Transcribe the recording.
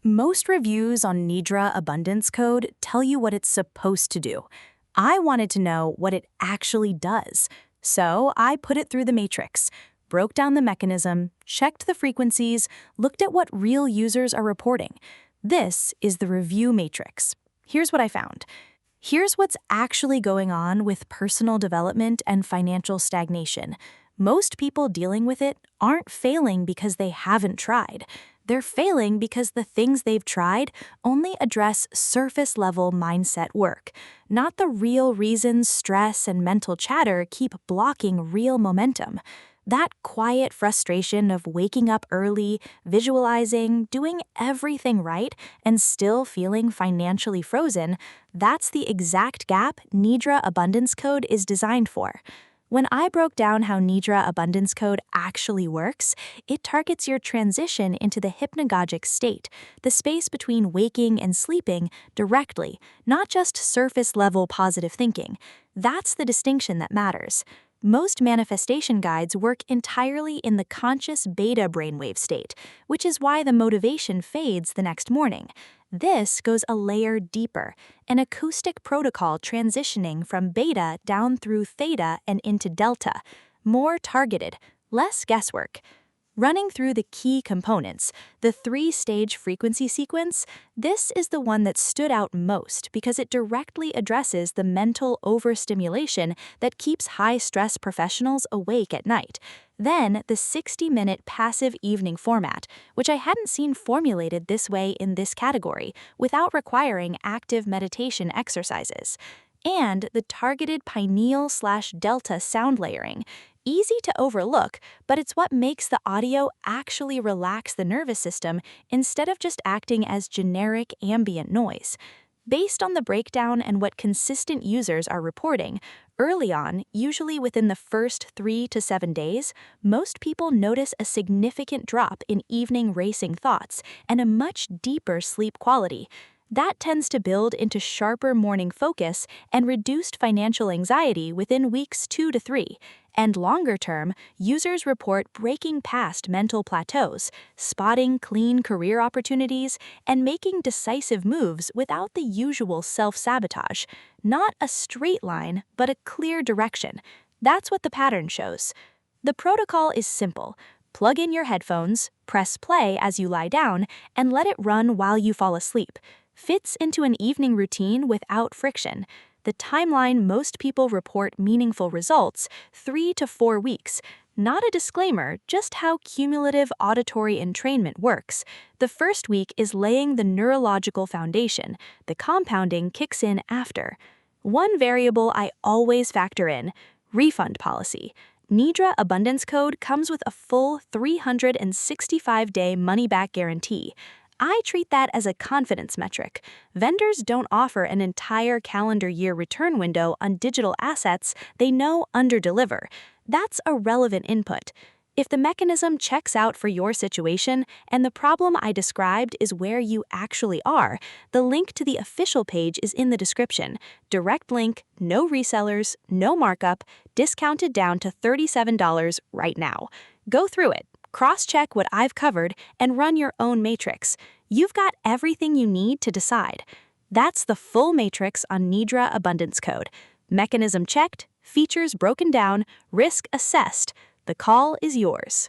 Most reviews on Nidra Abundance Code tell you what it's supposed to do. I wanted to know what it actually does. So I put it through the matrix, broke down the mechanism, checked the frequencies, looked at what real users are reporting. This is the review matrix. Here's what I found. Here's what's actually going on with personal development and financial stagnation. Most people dealing with it aren't failing because they haven't tried. They're failing because the things they've tried only address surface-level mindset work, not the real reasons stress and mental chatter keep blocking real momentum. That quiet frustration of waking up early, visualizing, doing everything right, and still feeling financially frozen, that's the exact gap Nidra Abundance Code is designed for. When I broke down how Nidra Abundance Code actually works, it targets your transition into the hypnagogic state, the space between waking and sleeping, directly, not just surface-level positive thinking. That's the distinction that matters. Most manifestation guides work entirely in the conscious beta brainwave state, which is why the motivation fades the next morning. This goes a layer deeper, an acoustic protocol transitioning from beta down through theta and into delta, more targeted, less guesswork. Running through the key components, the three-stage frequency sequence, this is the one that stood out most because it directly addresses the mental overstimulation that keeps high-stress professionals awake at night. Then, the 60-minute passive evening format, which I hadn't seen formulated this way in this category, without requiring active meditation exercises. And the targeted pineal/delta sound layering. Easy to overlook, but it's what makes the audio actually relax the nervous system instead of just acting as generic ambient noise. Based on the breakdown and what consistent users are reporting, early on, usually within the first 3 to 7 days, most people notice a significant drop in evening racing thoughts and a much deeper sleep quality. That tends to build into sharper morning focus and reduced financial anxiety within weeks 2 to 3. And longer term, users report breaking past mental plateaus, spotting clean career opportunities, and making decisive moves without the usual self-sabotage. Not a straight line, but a clear direction. That's what the pattern shows. The protocol is simple. Plug in your headphones, press play as you lie down, and let it run while you fall asleep. Fits into an evening routine without friction. The timeline most people report meaningful results, 3 to 4 weeks. Not a disclaimer, just how cumulative auditory entrainment works. The first week is laying the neurological foundation. The compounding kicks in after. One variable I always factor in: refund policy. Nidra Abundance Code comes with a full 365-day money-back guarantee. I treat that as a confidence metric. Vendors don't offer an entire calendar year return window on digital assets they know underdeliver. That's a relevant input. If the mechanism checks out for your situation and the problem I described is where you actually are, the link to the official page is in the description. Direct link, no resellers, no markup, discounted down to $37 right now. Go through it. Cross-check what I've covered and run your own matrix. You've got everything you need to decide. That's the full matrix on Nidra Abundance Code. Mechanism checked, features broken down, risk assessed. The call is yours.